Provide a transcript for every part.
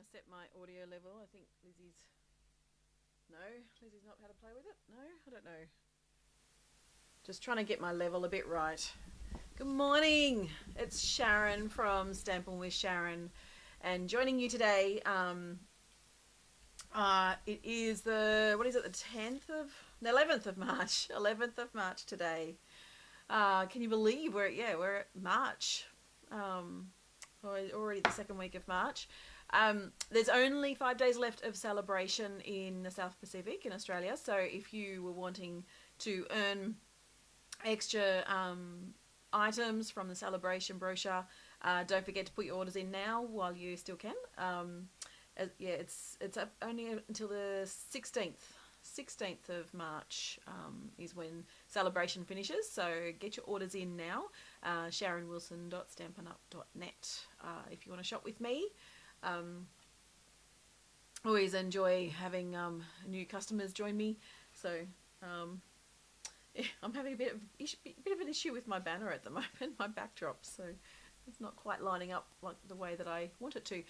I set my audio level. I think Lizzie's not how to play with it. No, I don't know. Just trying to get my level a bit right. Good morning. It's Sharon from Stampin' with Sharon, and joining you today. It is the 11th of March. 11th of March today. Can you believe we're at March? Already the second week of March. There's only 5 days left of celebration in the South Pacific in Australia. So if you were wanting to earn extra items from the celebration brochure, don't forget to put your orders in now while you still can. It's up only until the 16th of March is when celebration finishes, so get your orders in now. sharonwilson.stampinup.net if you want to shop with me. Always enjoy having new customers join me, so I'm having a bit of an issue with my banner at the moment, my backdrop, so it's not quite lining up like the way that I want it to.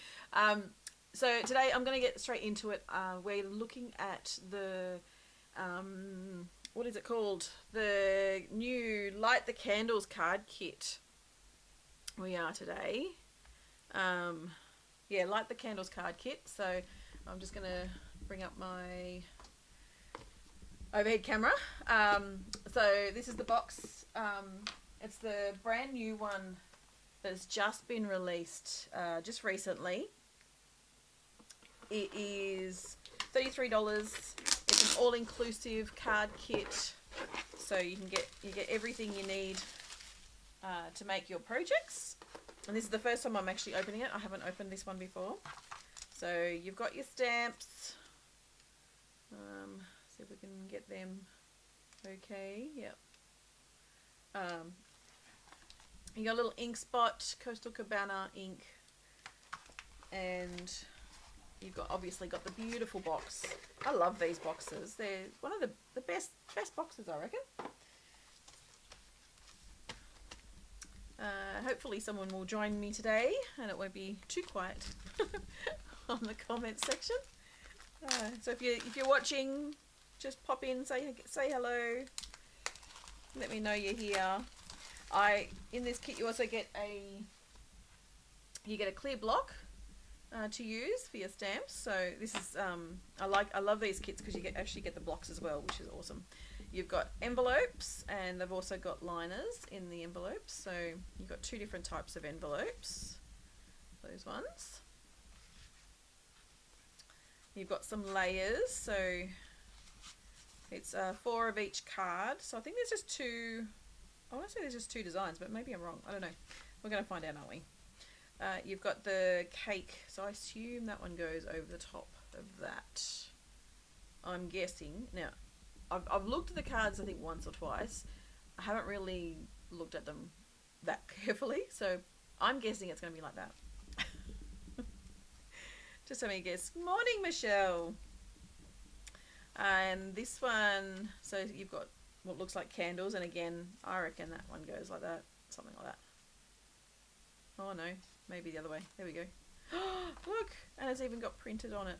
So today I'm going to get straight into it. We're looking at the, what is it called? The new Light the Candles card kit. We are today. Light the Candles card kit. So I'm just going to bring up my overhead camera. So this is the box. It's the brand new one that's just been released just recently. It is $33. It's an all-inclusive card kit, so you get everything you need to make your projects. And this is the first time I'm actually opening it. I haven't opened this one before. So you've got your stamps. See if we can get them okay. Yep. You got a little ink spot, Coastal Cabana ink, and you've obviously got the beautiful box. I love these boxes. They're one of the best boxes, I reckon. Hopefully someone will join me today and it won't be too quiet on the comments section. So if you're watching, just pop in, say hello. Let me know you're here. In this kit you also get a clear block to use for your stamps. So this is I love these kits because you actually get the blocks as well, which is awesome. You've got envelopes, and they've also got liners in the envelopes. So you've got two different types of envelopes. Those ones. You've got some layers, so it's 4 of each card. So I think there's just two. I want to say there's just 2 designs, but maybe I'm wrong. I don't know. We're going to find out, aren't we? You've got the cake, so I assume that one goes over the top of that. I'm guessing. Now, I've looked at the cards I think once or twice. I haven't really looked at them that carefully, so I'm guessing it's going to be like that. Just having a guess. Good morning, Michelle. And this one, so you've got what looks like candles, and again, I reckon that one goes like that, something like that. Oh no, maybe the other way. There we go. Look, and it's even got printed on it.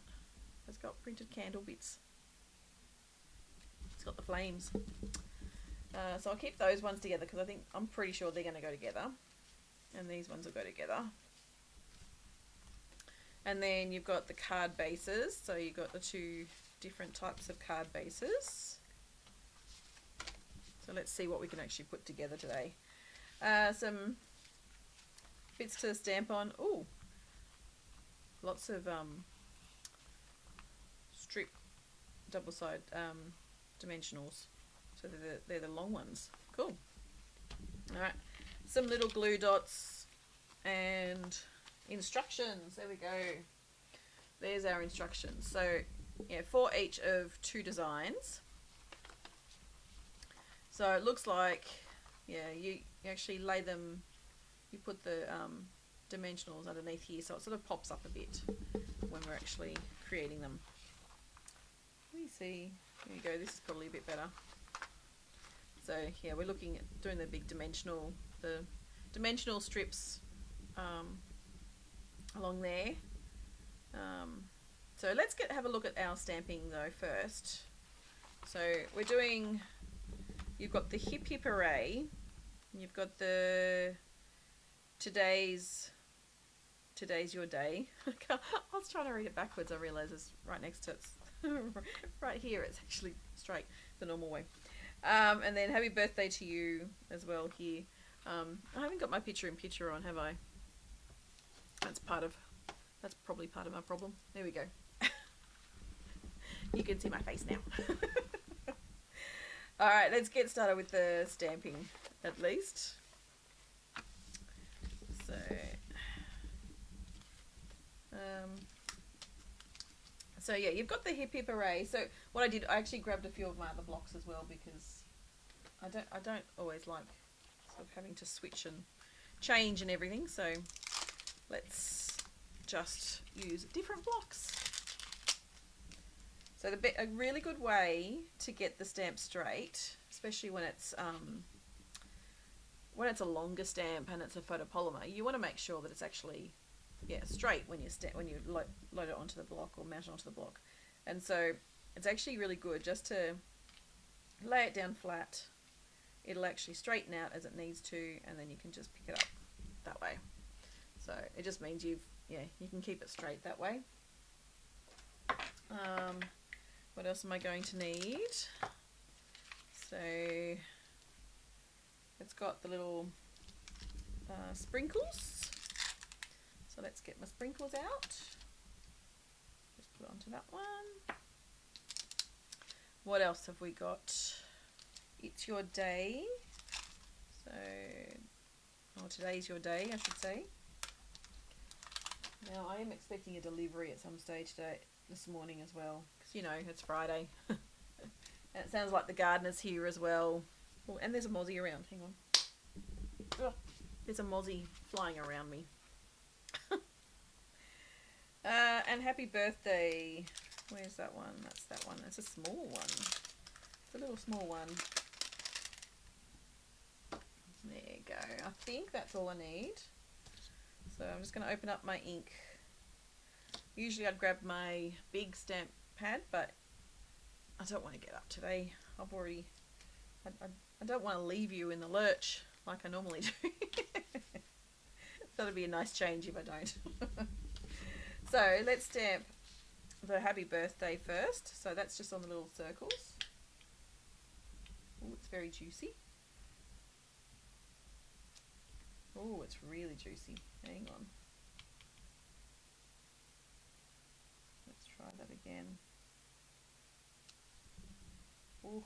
It's got printed candle bits. It's got the flames. So I'll keep those ones together because I'm pretty sure they're going to go together. And these ones will go together. And then you've got the card bases. So you've got the 2 different types of card bases. So let's see what we can actually put together today. Some bits to stamp on. Ooh, lots of strip double-side dimensionals. So they're the long ones. Cool. All right, some little glue dots and instructions. There we go. There's our instructions. So yeah, 4 each of 2 designs. So it looks like, yeah, you actually lay them. You put the dimensionals underneath here, so it sort of pops up a bit when we're actually creating them. Let me see. Here we go. This is probably a bit better. So yeah, we're looking at doing the dimensional strips along there. So let's have a look at our stamping though first. So we're doing, you've got the hip hip hooray, you've got the today's your day. I was trying to read it backwards, I realised it's right next to it. Right here it's actually straight the normal way. And then happy birthday to you as well here. I haven't got my picture in picture on, have I? That's probably part of my problem. There we go. You can see my face now. Alright, let's get started with the stamping at least. So yeah, you've got the hip hip hooray. So what I did, I actually grabbed a few of my other blocks as well because I don't always like sort of having to switch and change and everything. So let's just use different blocks. So a really good way to get the stamp straight, especially when it's a longer stamp and it's a photopolymer, you want to make sure that it's actually straight when you load it onto the block or mount it onto the block. And so it's actually really good just to lay it down flat. It'll actually straighten out as it needs to, and then you can just pick it up that way. So it just means you can keep it straight that way. What else am I going to need? So it's got the little sprinkles. So let's get my sprinkles out. Just put it onto that one. What else have we got? It's your day. So, today's your day, I should say. Now I am expecting a delivery at some stage this morning as well, because you know it's Friday. And it sounds like the gardener's here as well. Oh, and there's a mozzie around. Hang on. Oh, there's a mozzie flying around me. And happy birthday. Where's that one? That's that one. It's a small one. It's a little small one. There you go. I think that's all I need. So I'm just going to open up my ink. Usually I'd grab my big stamp pad, but I don't want to get up today. I don't want to leave you in the lurch like I normally do. That'll be a nice change if I don't. So let's stamp the happy birthday first. So that's just on the little circles. Oh, it's very juicy. Oh, it's really juicy. Hang on. Let's try that again. Oh.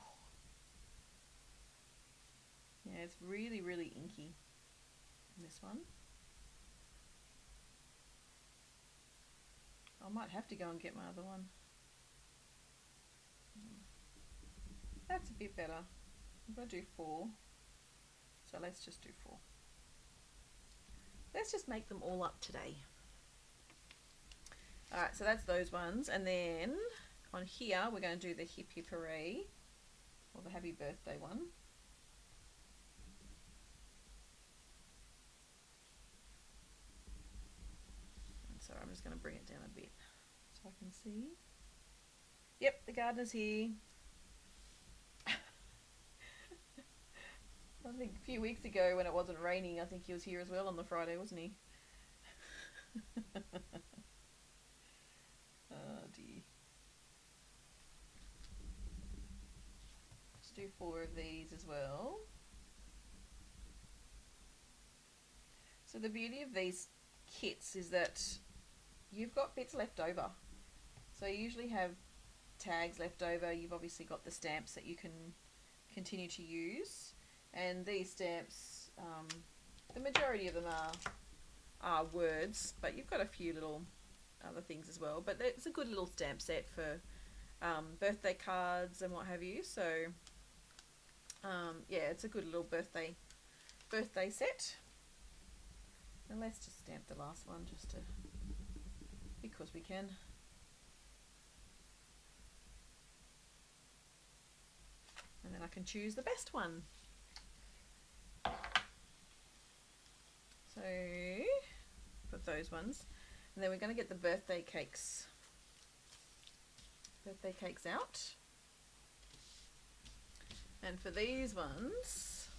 Yeah, it's really, really inky in this one. I might have to go and get my other one. That's a bit better. I'm going to do 4. So let's just do 4. Let's just make them all up today. Alright, so that's those ones. And then on here, we're going to do the hip hip hooray, or the happy birthday one. And so I'm just going to bring it down a bit so I can see. Yep, the gardener's here. I think a few weeks ago when it wasn't raining, I think he was here as well on the Friday, wasn't he? Oh dear. Let's do 4 of these as well. So the beauty of these kits is that you've got bits left over. So you usually have tags left over. You've obviously got the stamps that you can continue to use. And these stamps, the majority of them are words, but you've got a few little other things as well. But it's a good little stamp set for birthday cards and what have you. So yeah, it's a good little birthday set. And let's just stamp the last one just to, because we can. And then I can choose the best one. So put those ones. And then we're going to get the birthday cakes out. And for these ones,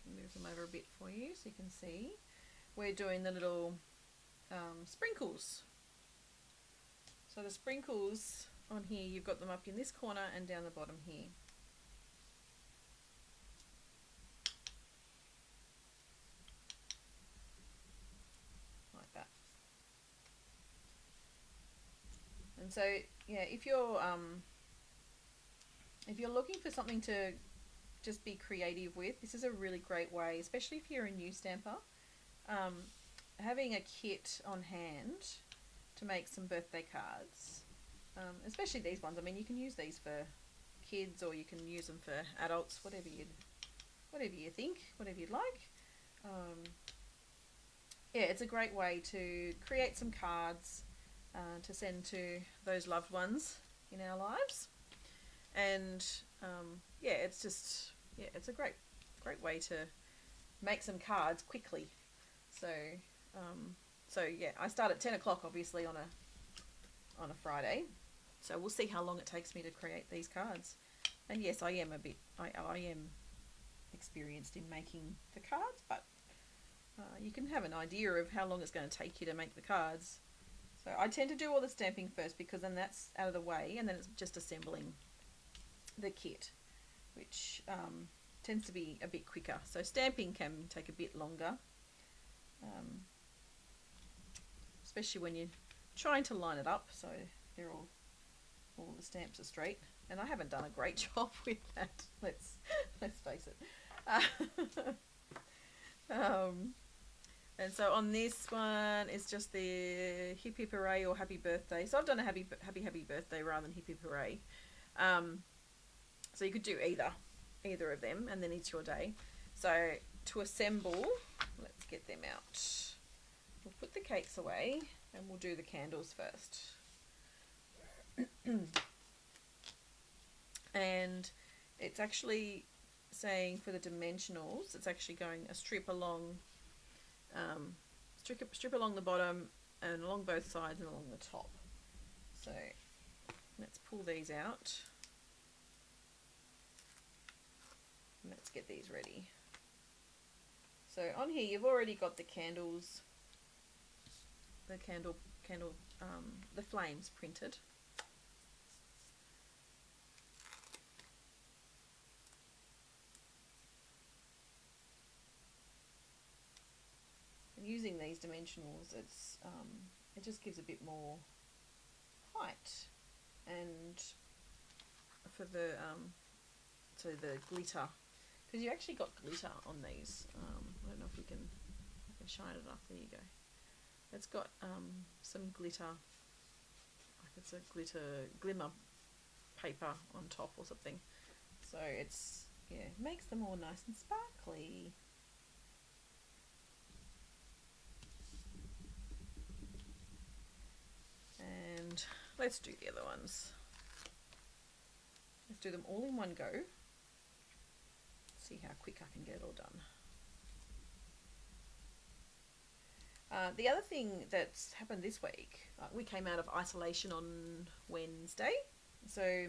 move them over a bit for you so you can see, we're doing the little sprinkles. So the sprinkles on here, you've got them up in this corner and down the bottom here. Like that. And so, yeah, if you're looking for something to just be creative with, this is a really great way, especially if you're a new stamper. Having a kit on hand to make some birthday cards, especially these ones. I mean, you can use these for kids or you can use them for adults, whatever you think, whatever you'd like. Yeah, it's a great way to create some cards to send to those loved ones in our lives. And yeah, it's just, yeah, it's a great way to make some cards quickly. So so yeah, I start at 10 o'clock obviously on a Friday, so we'll see how long it takes me to create these cards. And yes, I am experienced in making the cards, but you can have an idea of how long it's going to take you to make the cards. So I tend to do all the stamping first because then that's out of the way, and then it's just assembling the kit, which tends to be a bit quicker. So stamping can take a bit longer, especially when you're trying to line it up so they're all the stamps are straight. And I haven't done a great job with that. Let's face it. And so on this one, it's just the hip hip hooray or happy birthday. So I've done a happy birthday rather than hip hip hooray. So you could do either of them, and then it's your day. So to assemble, let's get them out. We'll put the cakes away and we'll do the candles first. And it's actually saying for the dimensionals, it's actually going a strip along the bottom and along both sides and along the top. So let's pull these out. Let's get these ready. So on here you've already got the candles, the flames printed. And using these dimensionals, it just gives a bit more height. And for the so the glitter, because you actually got glitter on these. I don't know if I can shine it up. There you go. It's got some glitter, like it's a glimmer paper on top or something. So it's, yeah, makes them all nice and sparkly. And let's do the other ones. Let's do them all in one go. See how quick I can get it all done. The other thing that's happened this week, we came out of isolation on Wednesday. So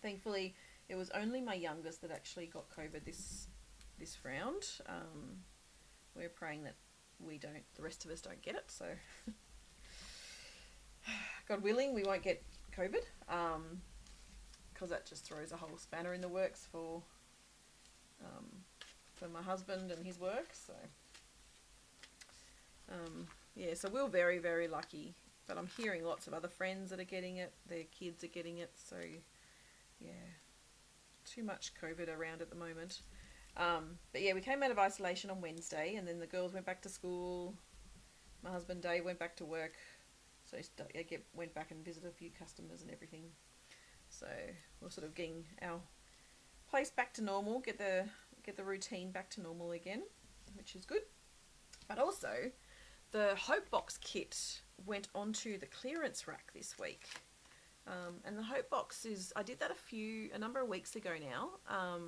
thankfully it was only my youngest that actually got COVID this round. We're praying that the rest of us don't get it. So God willing, we won't get COVID, because that just throws a whole spanner in the works for my husband and his work. So yeah, so we're very, very lucky, but I'm hearing lots of other friends that are getting it, their kids are getting it. So yeah, too much COVID around at the moment. But yeah, we came out of isolation on Wednesday, and then the girls went back to school. My husband Dave went back to work, so I went back and visited a few customers and everything. So we're sort of getting our place back to normal, get the routine back to normal again, which is good. But also, the Hope Box kit went onto the clearance rack this week. And the Hope Box I did that a number of weeks ago now. I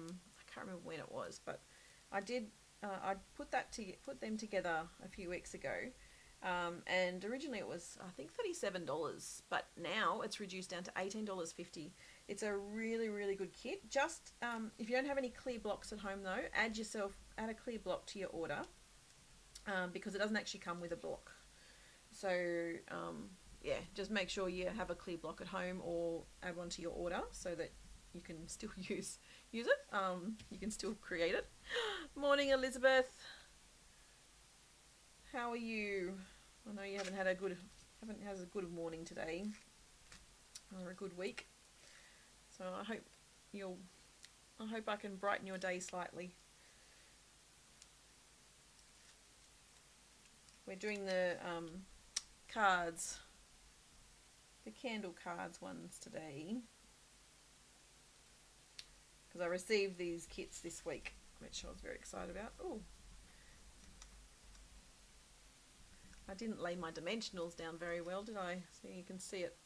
can't remember when it was, but I put them together a few weeks ago. And originally it was, I think, $37, but now it's reduced down to $18.50. It's a really, really good kit. Just if you don't have any clear blocks at home though, add a clear block to your order, because it doesn't actually come with a block. So yeah, just make sure you have a clear block at home or add one to your order so that you can still use it. You can still create it. Morning, Elizabeth. How are you? I know you haven't had a good morning today, or a good week. So I hope I can brighten your day slightly. We're doing the cards, the candle cards ones today, because I received these kits this week, which I was very excited about. Oh, I didn't lay my dimensionals down very well, did I? So you can see it.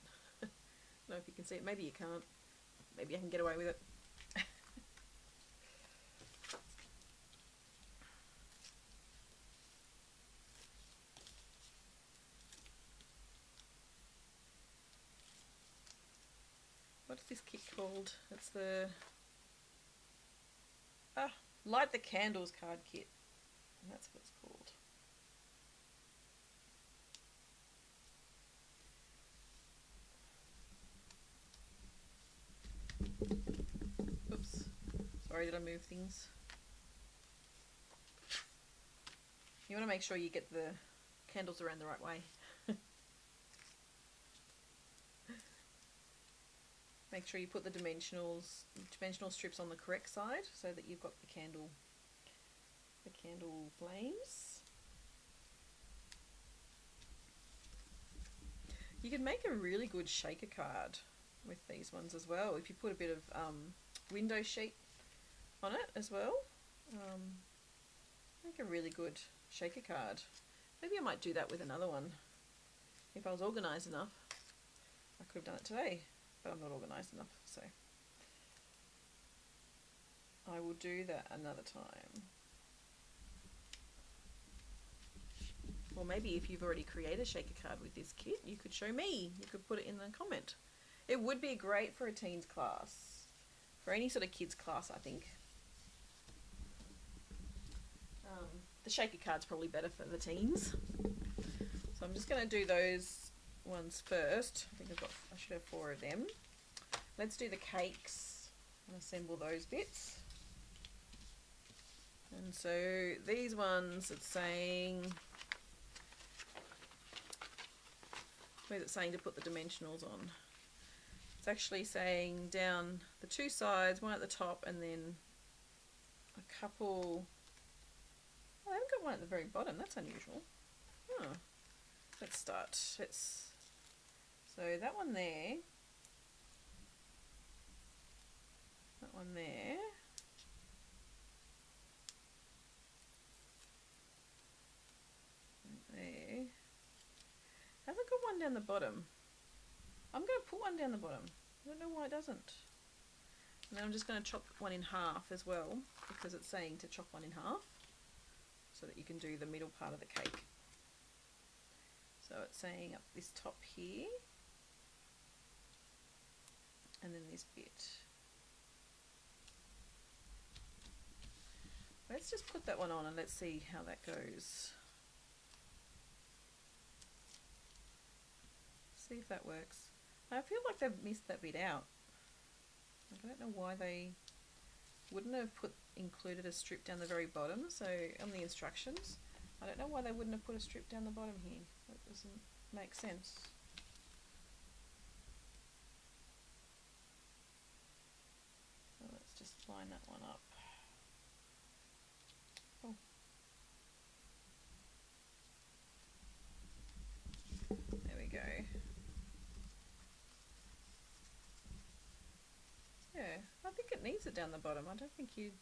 I don't know if you can see it. Maybe you can't. Maybe I can get away with it. What's this kit called? It's the Light the Candles card kit. And that's what it's called. Oops. Sorry, did I move things? You want to make sure you get the candles around the right way. Make sure you put the dimensional strips on the correct side so that you've got the candle flames. You can make a really good shaker card with these ones as well if you put a bit of window sheet on it as well. Make a really good shaker card. Maybe I might do that with another one. If I was organised enough, I could have done it today, but I'm not organised enough, so I will do that another time. Or maybe if you've already created a shaker card with this kit, you could show me. You could put it in the comment. It would be great for a teens class, for any sort of kids class, I think. The shaker card's probably better for the teens. So I'm just going to do those ones first. I think I should have 4 of them. Let's do the cakes and assemble those bits. And so these ones, it's saying, where's it saying to put the dimensionals on? It's actually saying down the 2 sides, one at the top, and then a couple. Oh, I haven't got one at the very bottom. That's unusual. Oh. Let's start. So that one there. That one there. There. Hasn't got one down the bottom. I'm going to put one down the bottom. I don't know why it doesn't. And then I'm just going to chop one in half as well, because it's saying to chop one in half so that you can do the middle part of the cake. So it's saying up this top here, and then this bit. Let's just put that one on and let's see how that goes. See if that works. I feel like they've missed that bit out. I don't know why they wouldn't have included a strip down the very bottom. So on the instructions, I don't know why they wouldn't have put a strip down the bottom here. That doesn't make sense. So let's just line that one up. Oh. There we go. Yeah, I think it needs it down the bottom. I think you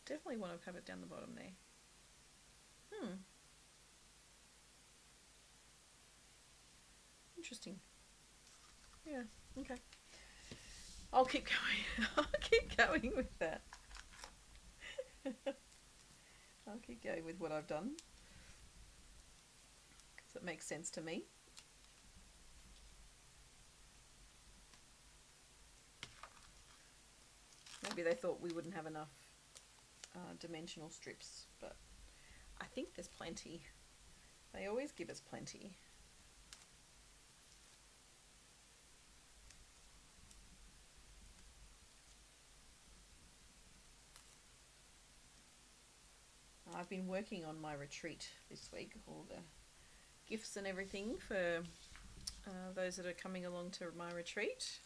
definitely want to have it down the bottom there. Interesting. Yeah, okay. I'll keep going. I'll keep going with that. I'll keep going with what I've done. that makes sense to me. Maybe they thought we wouldn't have enough dimensional strips, but I think there's plenty. They always give us plenty. I've been working on my retreat this week, all the gifts and everything for those that are coming along to my retreat.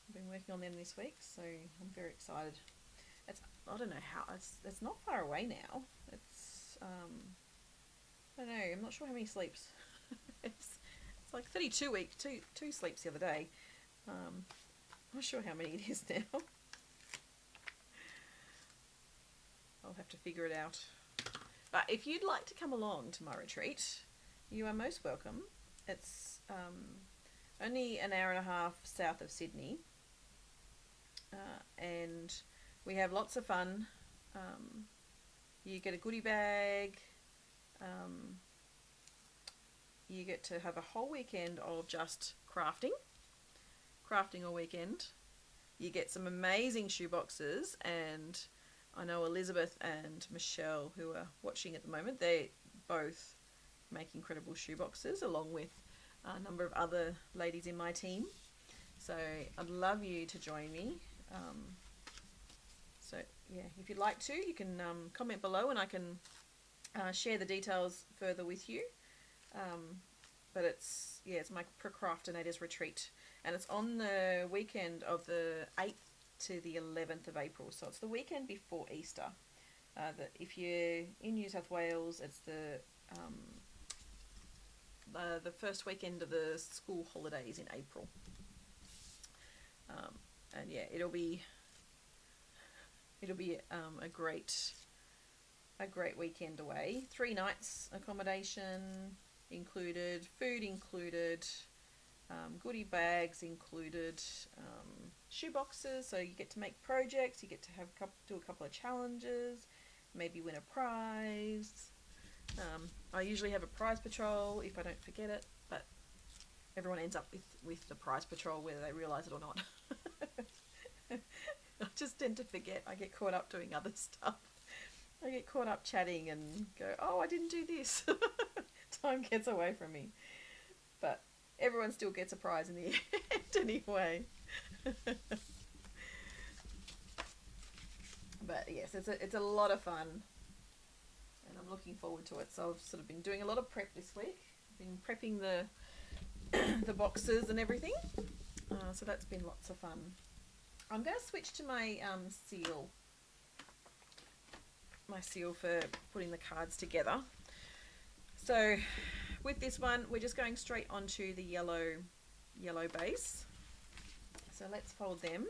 I've been working on them this week, so I'm very excited. I don't know how, it's not far away now. It's I don't know, I'm not sure how many sleeps. it's like 32 weeks, two sleeps the other day. I'm not sure how many it is now. I'll have to figure it out. But if you'd like to come along to my retreat, you are most welcome. It's only an hour and a half south of Sydney, and we have lots of fun. You get a goodie bag. You get to have a whole weekend of just crafting all weekend. You get some amazing shoe boxes, and I know Elizabeth and Michelle, who are watching at the moment, they both make incredible shoe boxes, along with a number of other ladies in my team. So I'd love you to join me. So yeah, if you'd like to, you can comment below and I can share the details further with you. But it's my Procrastinators retreat, and it's on the weekend of the 8th to the 11th of April, so it's the weekend before Easter. If you're in New South Wales, it's the first weekend of the school holidays in April. And yeah, it'll be a great weekend away. 3 nights accommodation included, food included, goodie bags included, shoe boxes, so you get to make projects, you get to do a couple of challenges, maybe win a prize. I usually have a prize patrol if I don't forget it, but everyone ends up with the prize patrol whether they realise it or not. I just tend to forget. I get caught up doing other stuff. I get caught up chatting and go, oh, I didn't do this. Time gets away from me. But everyone still gets a prize in the end anyway. But yes, it's a lot of fun, and I'm looking forward to it. So I've sort of been doing a lot of prep this week. I've been prepping the boxes and everything. So that's been lots of fun. I'm going to switch to my seal for putting the cards together. So with this one, we're just going straight onto the yellow base. So let's fold them.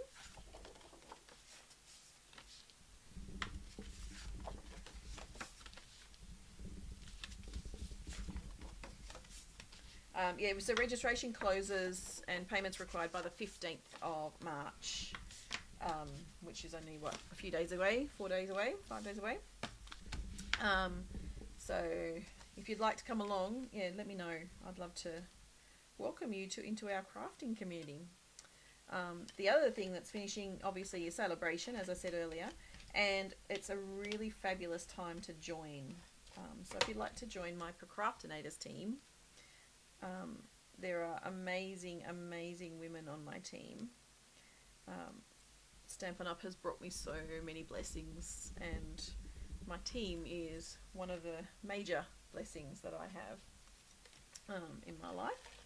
Yeah, so registration closes and payments required by the 15th of March, which is only, what, a few days away, 4 days away, 5 days away. So if you'd like to come along, yeah, let me know. I'd love to welcome you into our crafting community. The other thing that's finishing, obviously, is Celebration, as I said earlier, and it's a really fabulous time to join. So if you'd like to join my Procrastinators team, there are amazing women on my team. Stampin' Up has brought me so many blessings, and my team is one of the major blessings that I have in my life,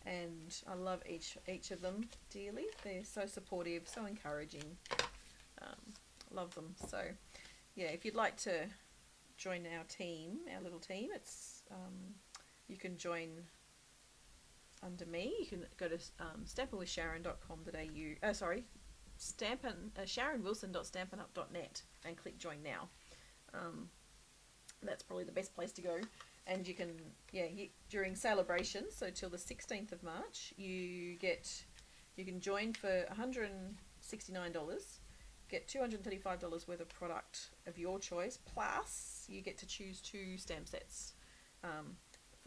and I love each of them dearly. They're so supportive, so encouraging. Love them. So yeah, if you'd like to join our team, our little team, it's you can join under me. You can go to stampinwithsharon.com.au. SharonWilson.stampinup.net and click join now. That's probably the best place to go. And you can, during Celebration, so till the 16th of March, you can join for $169, get $235 worth of product of your choice, plus you get to choose 2 stamp sets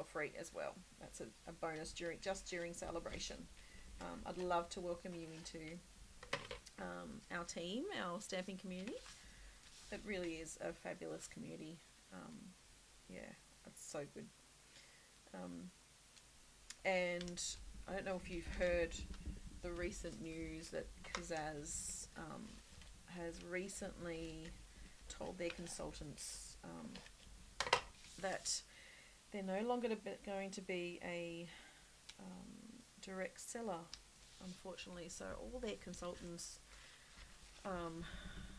for free as well. That's a bonus during celebration. I'd love to welcome you into our team, our stamping community. It really is a fabulous community. Yeah, it's so good. And I don't know if you've heard the recent news that Kazaz has recently told their consultants that they're no longer going to be a direct seller, unfortunately. So all their consultants,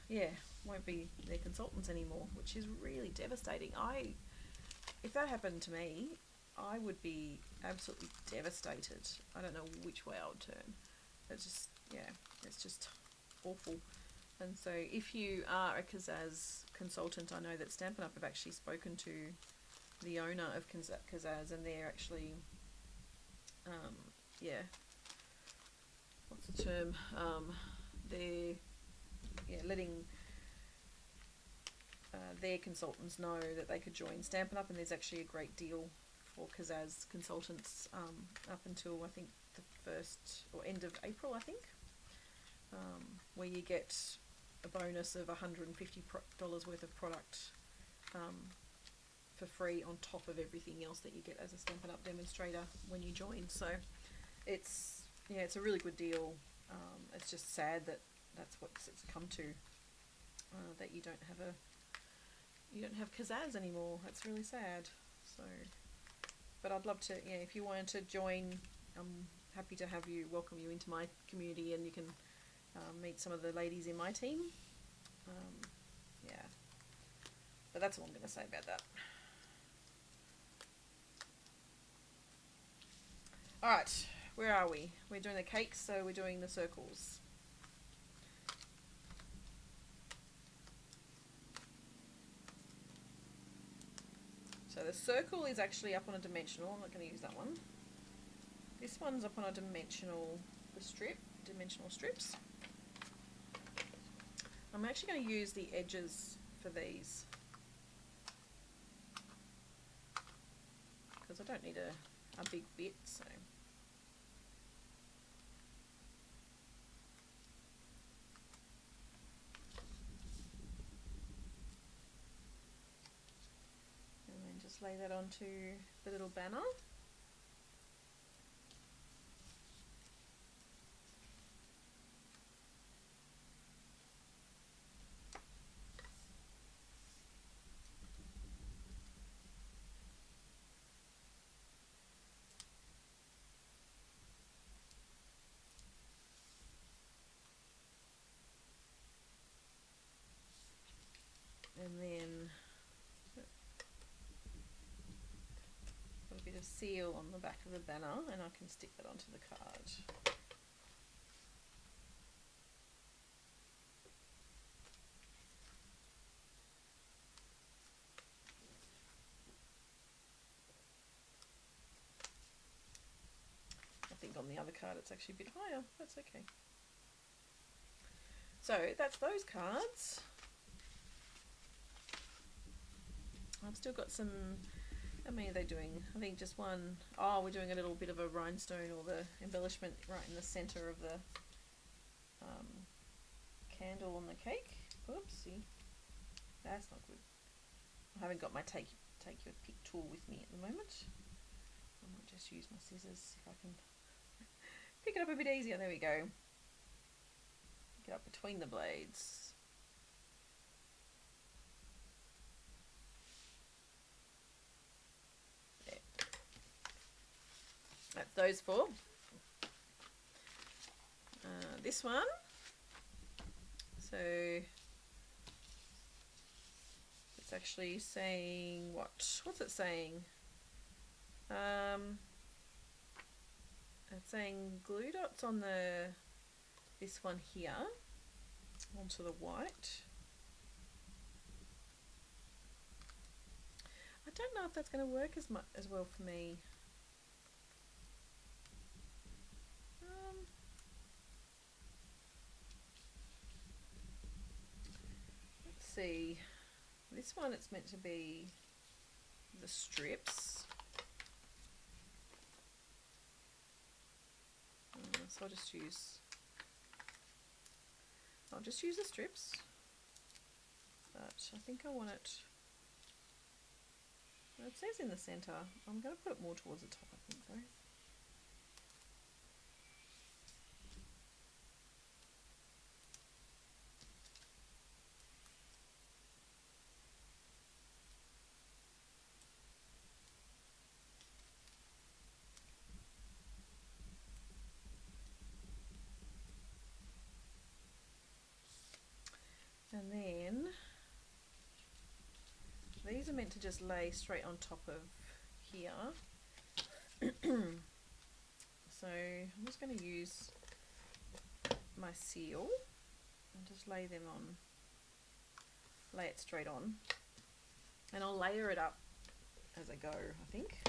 yeah, won't be their consultants anymore, which is really devastating. If that happened to me, I would be absolutely devastated. I don't know which way I would turn. It's just, yeah, it's just awful. And so if you are a Kazaz consultant, I know that Stampin' Up have actually spoken to the owner of Kazaz, and they're actually, yeah, what's the term? They're, yeah, letting their consultants know that they could join Stampin' Up, and there's actually a great deal for Kazaz consultants up until I think the 1st or end of April, I think, where you get a bonus of $150 worth of product for free on top of everything else that you get as a Stampin' Up demonstrator when you join. So it's, yeah, it's a really good deal. It's just sad that that's what it's come to, that you don't have Kazaz anymore. That's really sad. So, but I'd love to, yeah, if you wanted to join, I'm happy to welcome you into my community, and you can meet some of the ladies in my team. Yeah, but that's all I'm going to say about that. Alright, where are we? We're doing the cakes, so we're doing the circles. So the circle is actually up on a dimensional. I'm not going to use that one. This one's up on a dimensional strips. I'm actually going to use the edges for these, because I don't need a big bit, so. And then just lay that onto the little banner. And then put a bit of seal on the back of the banner, and I can stick that onto the card. I think on the other card it's actually a bit higher. That's okay. So that's those cards. I've still got some, how many are they doing? I think just one. Oh, we're doing a little bit of a rhinestone or the embellishment right in the center of the candle on the cake. Oopsie, that's not good. I haven't got my take your pick tool with me at the moment. I might just use my scissors if I can pick it up a bit easier. There we go. Pick it up between the blades. That's those four. This one. So it's actually saying what? What's it saying? It's saying glue dots on this one here onto the white. I don't know if that's going to work as well for me. Let's see. This one, it's meant to be the strips. so I'll just use the strips, but I think I want it, it says in the center. I'm going to put it more towards the top, I think, though. And then these are meant to just lay straight on top of here. So I'm just going to use my seal and just lay them on, lay it straight on, and I'll layer it up as I go, I think.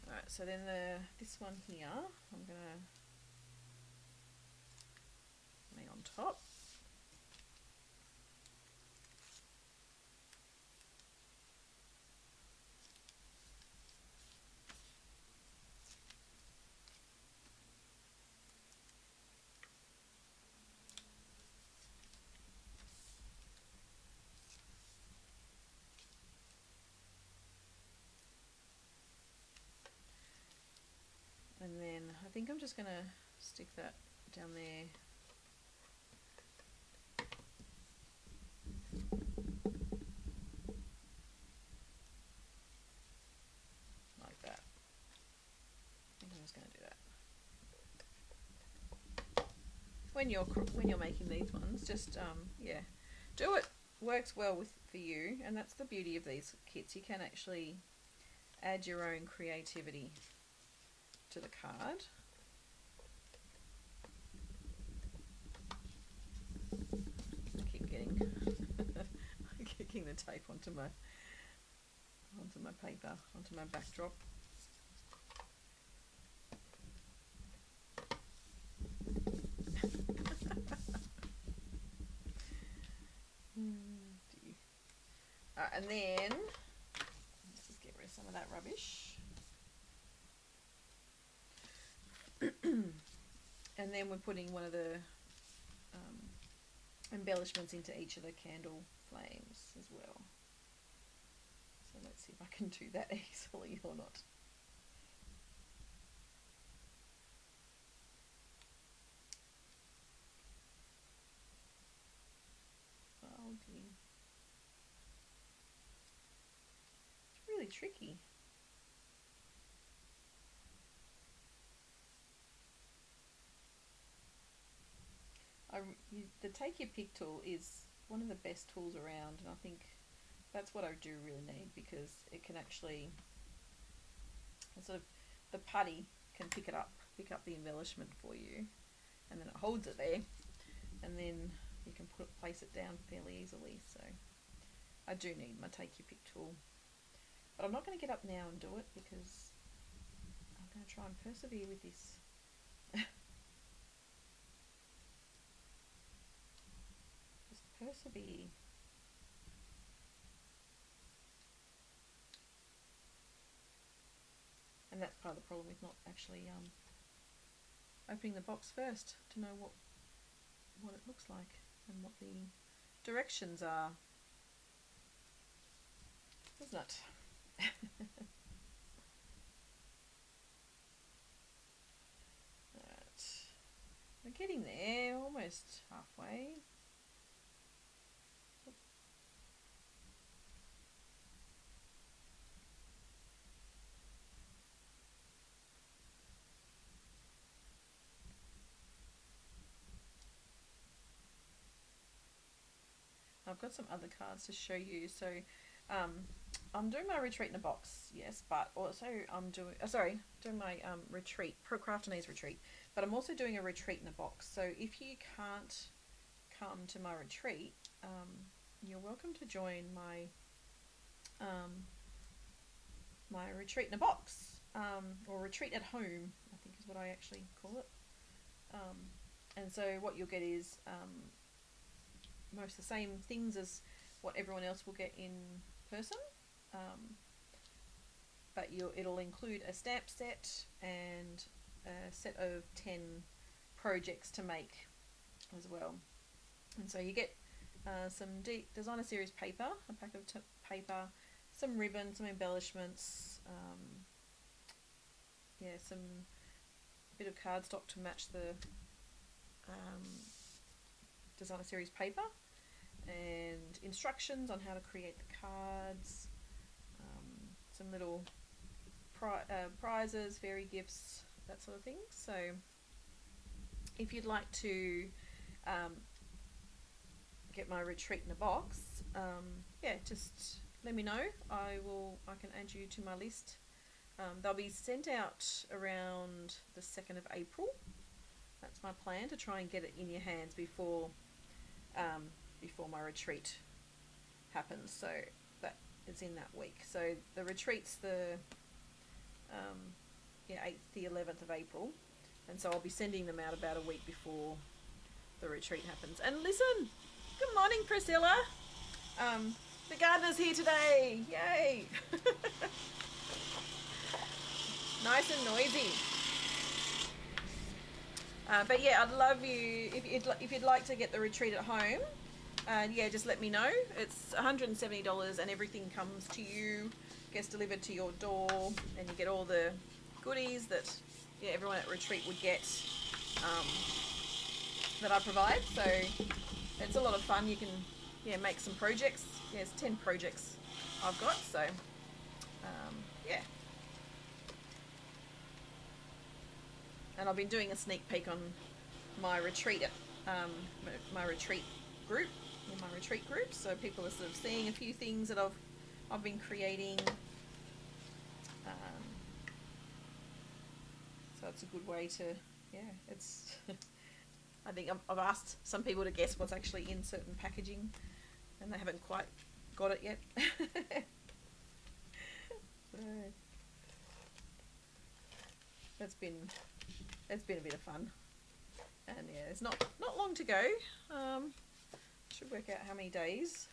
Alright, so then this one here, I'm going to lay on top. And then I think I'm just going to stick that down there. Like that. I think I'm just going to do that. When you're making these ones, just yeah, do it. Works well for you, and that's the beauty of these kits. You can actually add your own creativity to the card. I keep kicking the tape onto my paper, onto my backdrop. And then let's just get rid of some of that rubbish. And then we're putting one of the embellishments into each of the candle flames as well. So let's see if I can do that easily or not. Oh dear. It's really tricky. The Take Your Pick tool is one of the best tools around, and I think that's what I do really need, because it can actually sort of, the putty can pick up the embellishment for you, and then it holds it there, and then you can place it down fairly easily. So I do need my Take Your Pick tool, but I'm not going to get up now and do it, because I'm going to try and persevere with this. Persevere. And that's part of the problem with not actually opening the box first to know what it looks like and what the directions are, isn't it? Right. We're getting there, almost halfway. I've got some other cards to show you. So I'm doing my retreat in a box, yes, but also I'm doing doing my retreat, Procrastinators retreat, but I'm also doing a retreat in a box. So if you can't come to my retreat, you're welcome to join my my retreat in a box, or retreat at home, I think is what I actually call it. And so what you'll get is most the same things as what everyone else will get in person, but it'll include a stamp set and a set of 10 projects to make as well. And so you get some designer series paper, a pack of paper, some ribbon, some embellishments, some bit of cardstock to match the designer series paper, and instructions on how to create the cards, some little prizes, fairy gifts, that sort of thing. So if you'd like to get my retreat in a box, just let me know. I can add you to my list. They'll be sent out around the 2nd of April. That's my plan, to try and get it in your hands before my retreat happens. So that is in that week. So the retreat's the 8th, the 11th of April, and so I'll be sending them out about a week before the retreat happens. And listen, good morning, Priscilla. The gardener's here today. Yay! Nice and noisy. But yeah, I'd love you if you'd like to get the retreat at home. Just let me know. It's $170 and everything comes to you, gets delivered to your door, and you get all the goodies that everyone at retreat would get, that I provide. So it's a lot of fun. You can make some projects. It's 10 projects I've got. So and I've been doing a sneak peek on my retreat, my retreat group, in my retreat group, so people are sort of seeing a few things that I've been creating. So it's a good way to, it's. I think I've asked some people to guess what's actually in certain packaging, and they haven't quite got it yet. So it's been a bit of fun, and it's not long to go. Should work out how many days.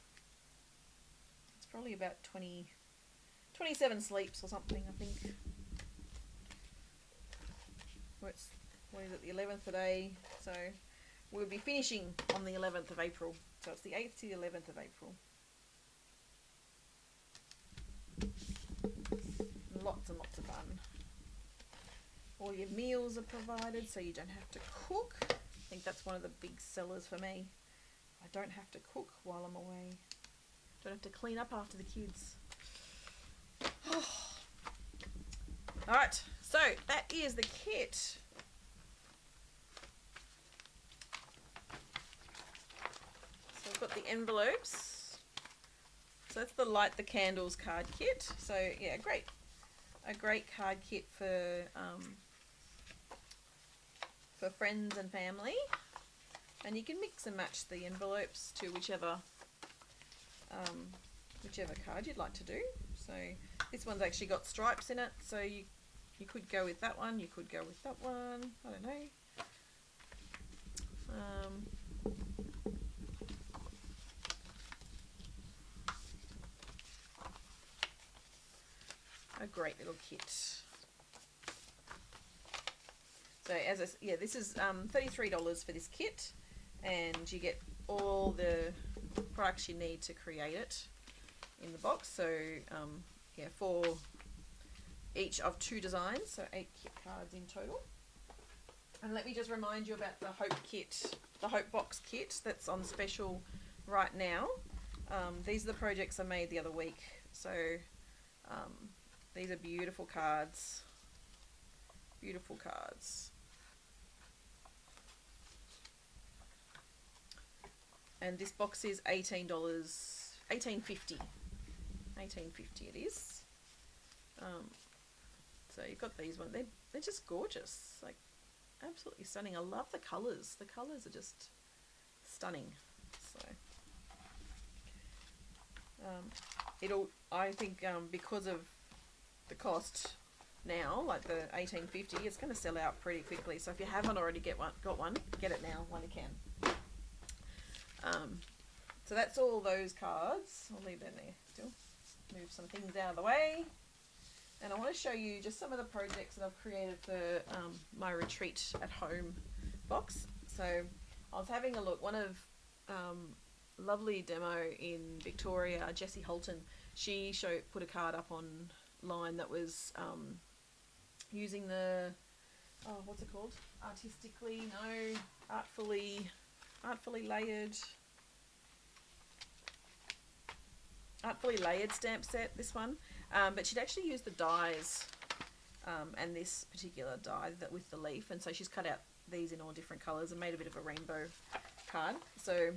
It's probably about 27 sleeps or something, I think. What is it, the 11th today? So we'll be finishing on the 11th of April. So it's the 8th to the 11th of April. Lots and lots of fun. All your meals are provided, so you don't have to cook. I think that's one of the big sellers for me. I don't have to cook while I'm away. Don't have to clean up after the kids. Alright, so that is the kit. So I've got the envelopes. So that's the Light the Candles card kit. So yeah, a great card kit for friends and family, and you can mix and match the envelopes to whichever card you'd like to do. So this one's actually got stripes in it, so you could go with that one, you could go with that one, I don't know. A great little kit. So this is $33 for this kit, and you get all the products you need to create it in the box. So for each of 2 designs, so 8 kit cards in total. And let me just remind you about the Hope kit, the Hope box kit that's on special right now. These are the projects I made the other week. So these are beautiful cards. Beautiful cards. And this box is $18, $18.50 it is. So you've got these ones. They're just gorgeous, like absolutely stunning. I love the colours. The colours are just stunning. So I think because of the cost now, like the $18.50, it's going to sell out pretty quickly. So if you haven't already get it now while you can. So that's all those cards. I'll leave them there still. Move some things out of the way. And I want to show you just some of the projects that I've created for my retreat at home box. So I was having a look. One of lovely demo in Victoria, Jessie Holton, she put a card up online that was using the, what's it called? Artfully layered stamp set, this one. But she'd actually used the dies and this particular die with the leaf, and so she's cut out these in all different colours and made a bit of a rainbow card. So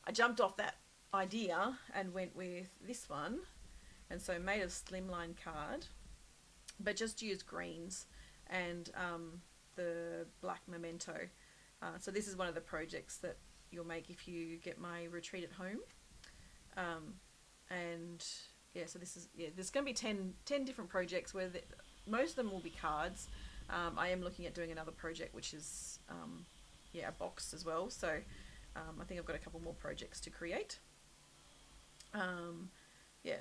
I jumped off that idea and went with this one, and so made a slimline card, but just used greens and the black memento. So this is one of the projects that you'll make if you get my retreat at home. And yeah, so there's going to be 10 different projects where most of them will be cards. I am looking at doing another project which is a box as well, so I think I've got a couple more projects to create.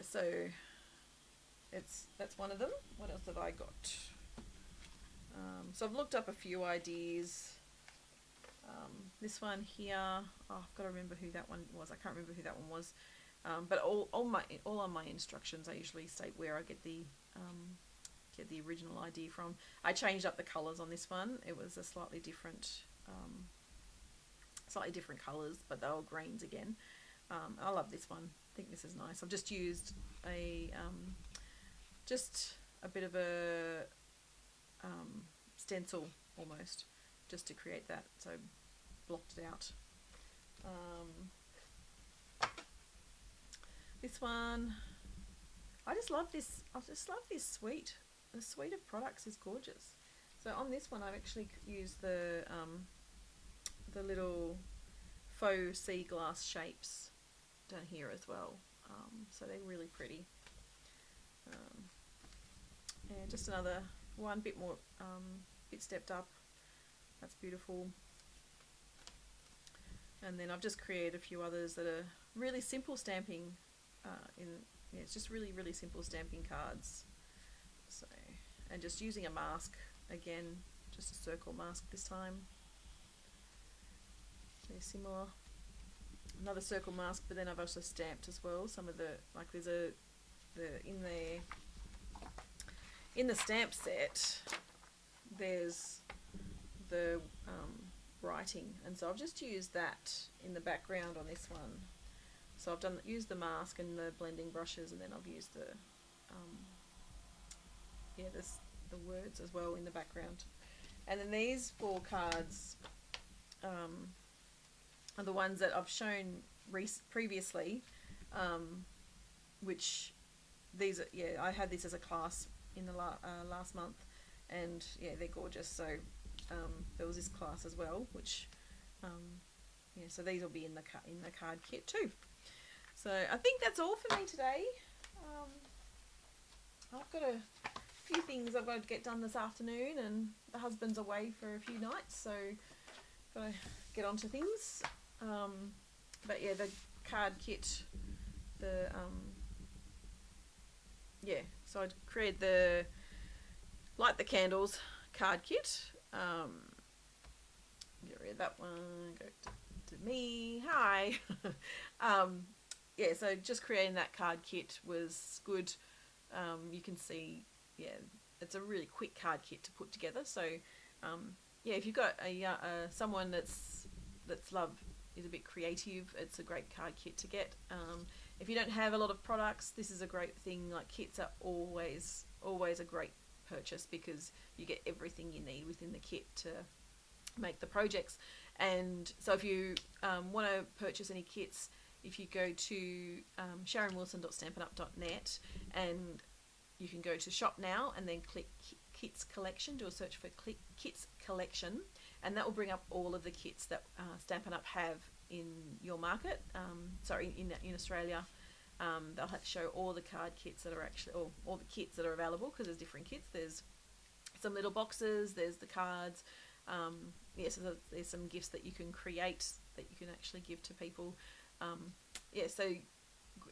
So that's one of them. What else have I got? So I've looked up a few ideas. This one here, I've got to remember who that one was. I can't remember who that one was. But all on my instructions, I usually state where I get the original idea from. I changed up the colours on this one. It was a slightly different colours, but they were greens again. I love this one. I think this is nice. I've just used a bit of a stencil almost, just to create that. So blocked it out. This one, I just love this. I just love this suite. The suite of products is gorgeous. So on this one, I've actually used the little faux sea glass shapes down here as well. So they're really pretty. And just another one, bit more, bit stepped up. That's beautiful. And then I've just created a few others that are really simple stamping. It's just really simple stamping cards. So, and just using a mask again, just a circle mask this time. They're similar. Another circle mask, but then I've also stamped as well. Some of there's in the stamp set, there's the writing, and so I've just used that in the background on this one. So I've used the mask and the blending brushes, and then I've used the words as well in the background. And then these 4 cards are the ones that I've shown previously, which these are, I had this as a class in the last month, and they're gorgeous. So there was this class as well, which so these will be in the card kit too. So I think that's all for me today. I've got a few things I've got to get done this afternoon, and the husband's away for a few nights, so got to get onto things. But yeah, the card kit, so I'd create the light the candles card kit. Get rid of that one, go to me, hi. So just creating that card kit was good. You can see, it's a really quick card kit to put together. So if you've got someone that's is a bit creative, it's a great card kit to get. If you don't have a lot of products, this is a great thing. Like, kits are always a great purchase, because you get everything you need within the kit to make the projects. And so if you want to purchase any kits, if you go to sharonwilson.stampinup.net, and you can go to shop now and then click kits collection, do a search for kits collection, and that will bring up all of the kits that Stampin' Up have in your market, in Australia. They'll show all the card kits that are actually, or all the kits that are available, because there's different kits. There's some little boxes, there's the cards. So there's some gifts that you can create that you can actually give to people. So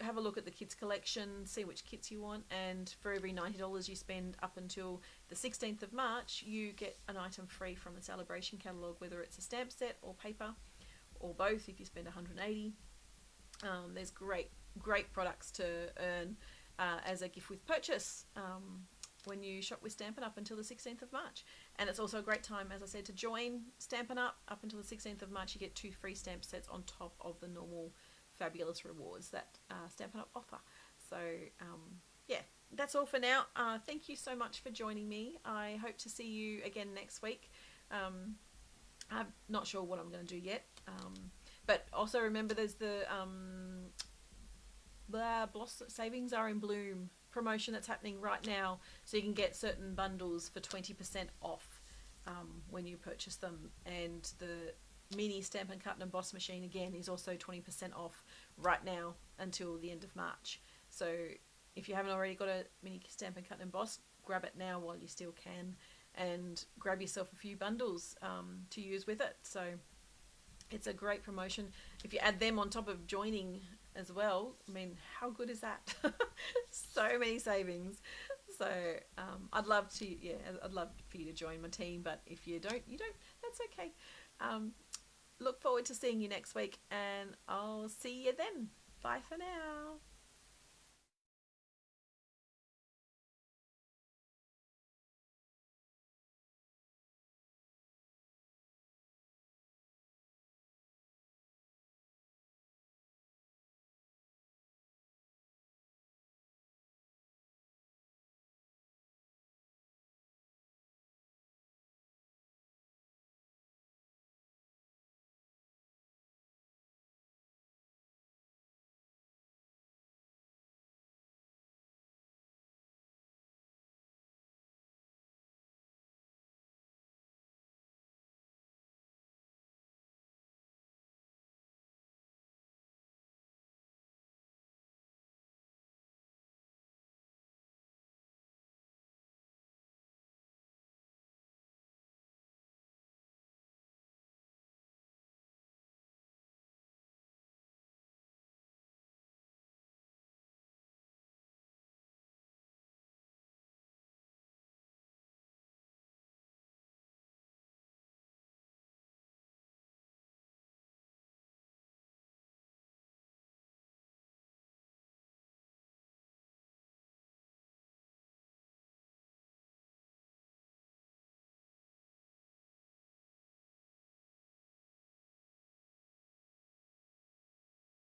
have a look at the kids collection, see which kits you want, and for every $90 you spend up until the 16th of March, you get an item free from the celebration catalogue, whether it's a stamp set or paper or both. If you spend $180, there's great products to earn as a gift with purchase when you shop with Stampin' Up until the 16th of March. And it's also a great time, as I said, to join Stampin' Up until the 16th of March. You get 2 free stamp sets on top of the normal fabulous rewards that Stampin' Up offer. So that's all for now. Thank you so much for joining me. I hope to see you again next week. I'm not sure what I'm going to do yet, but also remember there's the Blossom Savings Are in Bloom promotion that's happening right now, so you can get certain bundles for 20% off when you purchase them, and the mini Stampin' Cut and Emboss machine again is also 20% off right now until the end of March. So if you haven't already got a mini Stampin' Cut and Emboss, grab it now while you still can, and grab yourself a few bundles to use with it. So it's a great promotion. If you add them on top of joining as well, I mean, how good is that? So many savings. So I'd love for you to join my team, but if you don't, that's okay. Look forward to seeing you next week, and I'll see you then. Bye for now.